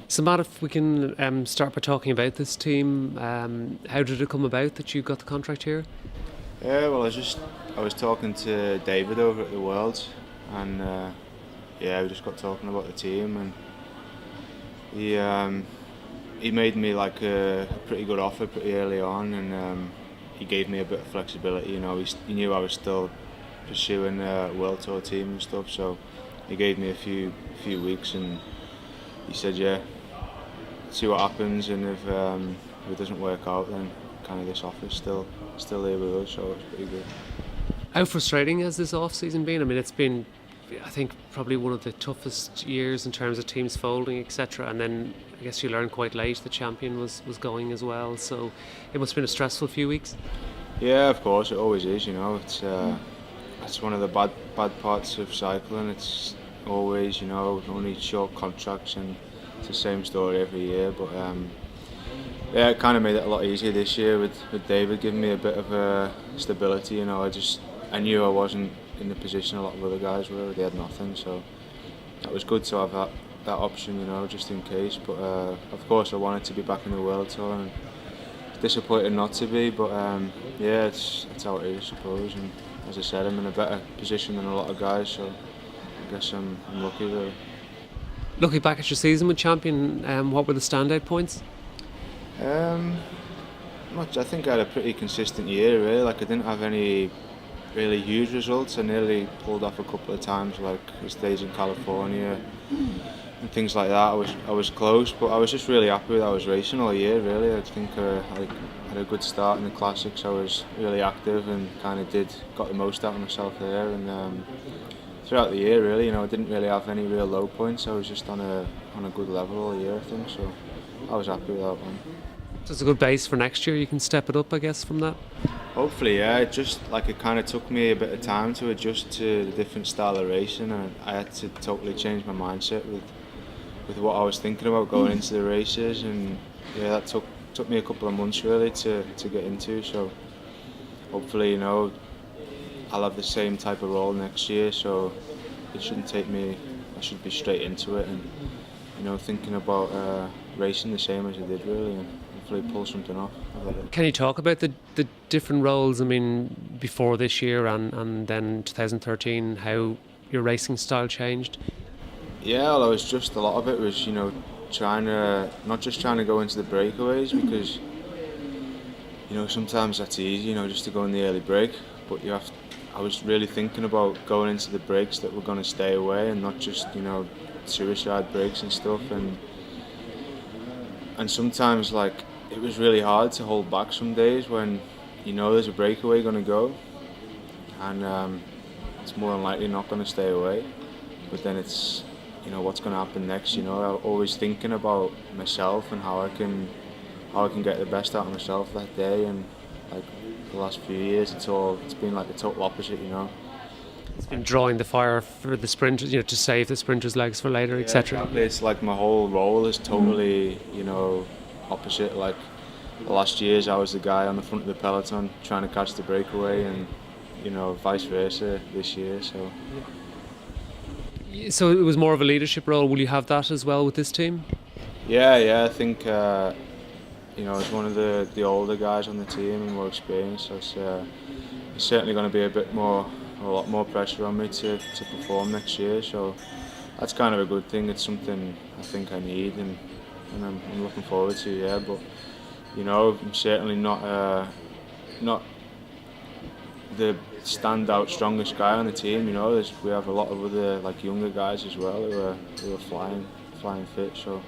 So Matt, if we can start by talking about this team, how did it come about that you got the contract here? Yeah, well, I was talking to David over at the Worlds, and yeah, we just got talking about the team, and he he made me like a pretty good offer pretty early on, and he gave me a bit of flexibility. You know, he knew I was still pursuing a World Tour team and stuff, so he gave me a few weeks, and he said, yeah, see what happens, and if it doesn't work out, then kind of this offer's still there with us, so it's pretty good. How frustrating has this off season been? I mean, it's been, I think, probably one of the toughest years in terms of teams folding, etc. And then I guess you learned quite late the champion was going as well. So it must have been a stressful few weeks. Yeah, of course, it always is. You know, it's one of the bad parts of cycling. It's always, you know, only short contracts, and it's the same story every year. But yeah, it kind of made it a lot easier this year with David giving me a bit of stability. You know, I knew I wasn't in the position a lot of other guys were. They had nothing, so that was good to have that option. You know, just in case. But of course, I wanted to be back in the World Tour, and disappointed not to be. But yeah, it's how it is, I suppose. And as I said, I'm in a better position than a lot of guys, so I guess I'm lucky really. Looking back at your season with champion, what were the standout points? Um, I think I had a pretty consistent year really. Like I didn't have any really huge results. I nearly pulled off a couple of times, like the stage in California and things like that. I was close, but I was just really happy with how I was racing all year. Really, I think I had a good start in the classics. I was really active and kind of got the most out of myself there. And throughout the year, really, you know, I didn't really have any real low points. I was just on a good level all year, I think. So I was happy with that one. So it's a good base for next year. You can step it up, I guess, from that. Hopefully, yeah. It kind of took me a bit of time to adjust to the different style of racing, and I had to totally change my mindset with what I was thinking about going into the races, and yeah, that took me a couple of months really to get into. So hopefully, you know, I'll have the same type of role next year. So it shouldn't take me. I should be straight into it, and you know, thinking about racing the same as I did really, and hopefully pull something off. Can you talk about the different roles? I mean, before this year and then 2013, how your racing style changed? Yeah, well, I was just a lot of it was, you know, not just trying to go into the breakaways, because you know sometimes that's easy, you know, just to go in the early break, but I was really thinking about going into the breaks that were going to stay away, and not just, you know, suicide breaks and stuff, and sometimes like it was really hard to hold back some days when you know there's a breakaway going to go, and it's more than likely not going to stay away, but then it's, you know, what's going to happen next. You know, I'm always thinking about myself and how I can get the best out of myself that day, and like the last few years it's been like the total opposite, you know. It's been drawing the fire for the sprinters, you know, to save the sprinters' legs for later, Yeah, etc. exactly. It's like my whole role is totally, you know, opposite. Like the last years I was the guy on the front of the peloton trying to catch the breakaway, and you know, vice versa this year. So it was more of a leadership role. Will you have that as well with this team? Yeah, I think you know, as one of the older guys on the team and more experienced, it's certainly going to be a lot more pressure on me to perform next year. So that's kind of a good thing. It's something I think I need, and I'm looking forward to. Yeah, but you know, I'm certainly not the standout strongest guy on the team. You know, we have a lot of other like younger guys as well who are flying fit. So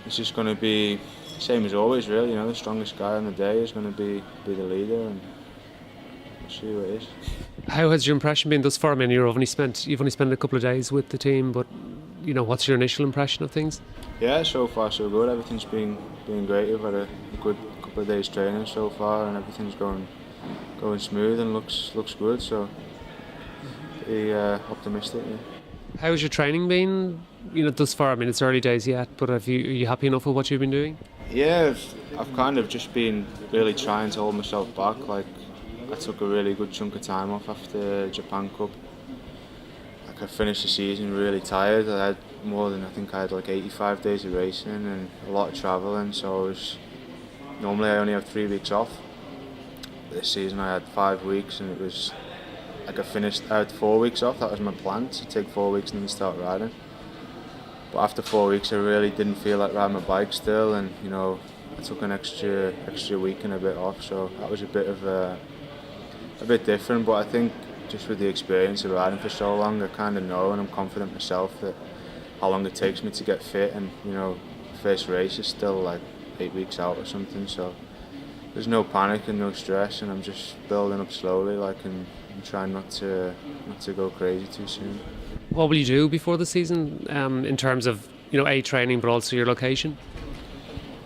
it's just going to be same as always, really. You know, the strongest guy on the day is going to be the leader, and we'll see who it is. How has your impression been thus far? I mean, you've only spent a couple of days with the team, but you know, what's your initial impression of things? Yeah, so far so good. Everything's been great. We've had a good couple of days training so far, and everything's going smooth and looks good. So pretty optimistic. Yeah. How has your training been? You know, thus far. I mean, it's early days yet, but are you happy enough with what you've been doing? Yeah, I've kind of just been really trying to hold myself back. Like I took a really good chunk of time off after Japan Cup. Like I finished the season really tired. I had more than, I think I had like 85 days of racing and a lot of travelling, so normally I only have 3 weeks off. This season I had 5 weeks, and it was like I had 4 weeks off. That was my plan, to take 4 weeks and then start riding. But after 4 weeks I really didn't feel like riding my bike still, and I took an extra week and a bit off, so that was a bit different. But I think just with the experience of riding for so long, I kind of know, and I'm confident myself that how long it takes me to get fit, and first race is still like 8 weeks out or something, so there's no panic and no stress, and I'm just building up slowly, and trying not to go crazy too soon. What will you do before the season in terms of training, but also your location?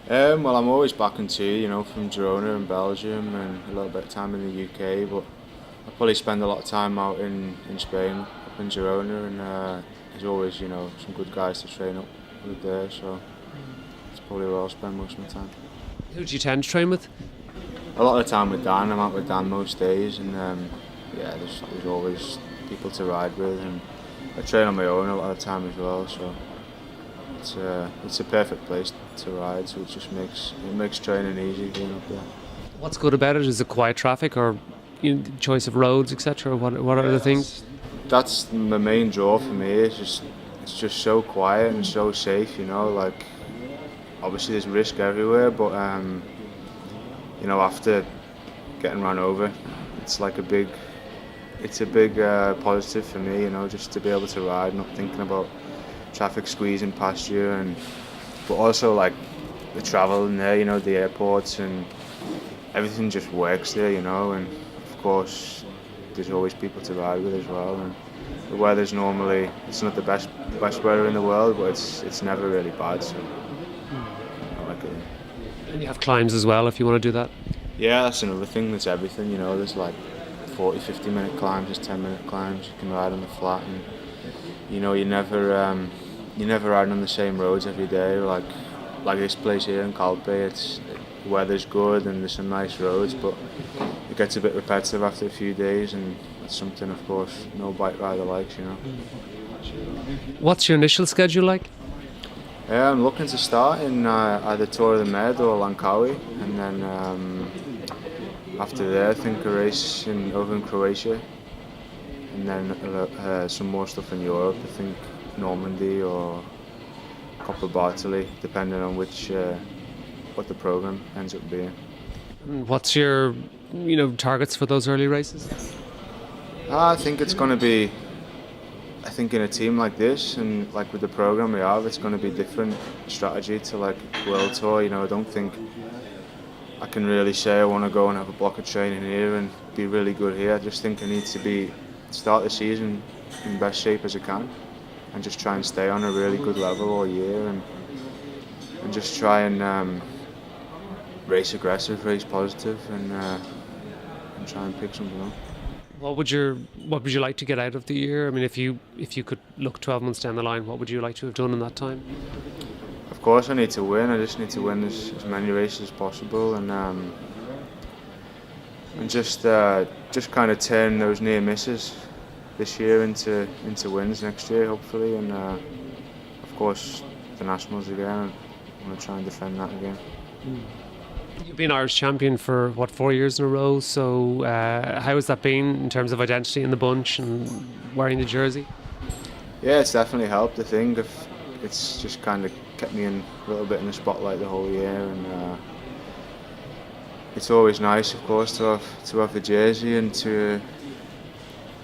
Well, I'm always back in two, from Girona in Belgium, and a little bit of time in the UK, but I probably spend a lot of time out in Spain, up in Girona, and there's always some good guys to train up with there, so that's probably where I'll spend most of my time. Who do you tend to train with? A lot of the time with Dan. I'm out with Dan most days, and there's always people to ride with, and I train on my own a lot of the time as well, so it's a perfect place to ride, so it makes training easy being up there. What's good about it? Is it quiet traffic, or choice of roads, etc.? What are the things? That's the main draw for me. It's just so quiet and so safe. Obviously there's risk everywhere, but after getting run over, it's a big positive for me. Just to be able to ride, not thinking about traffic squeezing past you, but also the travel in there, the airports and everything just works there, and of course there's always people to ride with as well. And the weather's normally, it's not the best weather in the world, but it's never really bad, so I like it. And you have climbs as well if you want to do that? Yeah, that's another thing. There's everything, there's 40-50 minute climbs, there's 10-minute climbs. You can ride on the flat, and you're never riding on the same roads every day. Like this place here in Calpe, the weather's good and there's some nice roads, but it gets a bit repetitive after a few days, and that's something, of course, no bike rider likes. What's your initial schedule like? I'm looking to start in either Tour of the Med or Langkawi, and then after there I think a race over in Croatia, and then some more stuff in Europe. I think Normandy or Coppa Bartoli, depending on what the program ends up being. And what's your targets for those early races? I think it's going to be, in a team like this and with the program we have, it's going to be different strategy to World Tour. I don't think I can really say I want to go and have a block of training here and be really good here. I just think I need to start the season in best shape as I can, and just try and stay on a really good level all year, and just try and race aggressive, race positive, and try and pick something up. What would you like to get out of the year? I mean, if you could look 12 months down the line, what would you like to have done in that time? Of course, I need to win. I just need to win as many races as possible, and just kind of turn those near misses this year into wins next year, hopefully, and of course the nationals again. I want to try and defend that again. You've been Irish champion for 4 years in a row, so how has that been in terms of identity in the bunch and wearing the jersey? Yeah, it's definitely helped. I think it's just kind of kept me a little bit in the spotlight the whole year, and it's always nice, of course, to have the jersey and to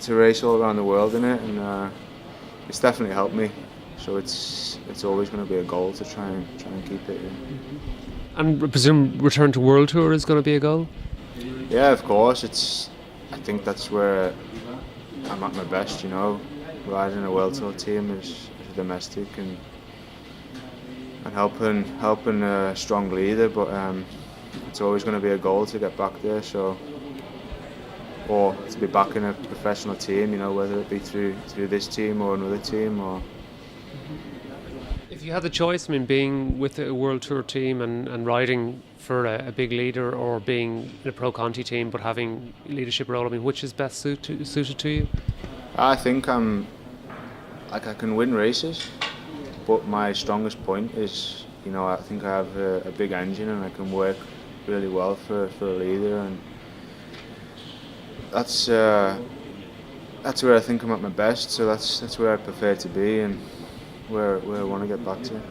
race all around the world in it, and it's definitely helped me. So it's always going to be a goal to try and keep it. Yeah. And I presume return to World Tour is going to be a goal? Yeah, of course. I think that's where I'm at my best. Riding a World Tour team as a domestic and helping a strong leader, but it's always going to be a goal to get back there. Or to be back in a professional team, whether it be through this team or another team. Or if you had the choice, being with a World Tour team and riding for a big leader, or being in a Pro Conti team but having a leadership role, which is best suited to you? I think I can win races, But my strongest point is, you know, I think I have a big engine and I can work really well for a leader, and that's where I think I'm at my best. So that's where I prefer to be and where I want to get back to.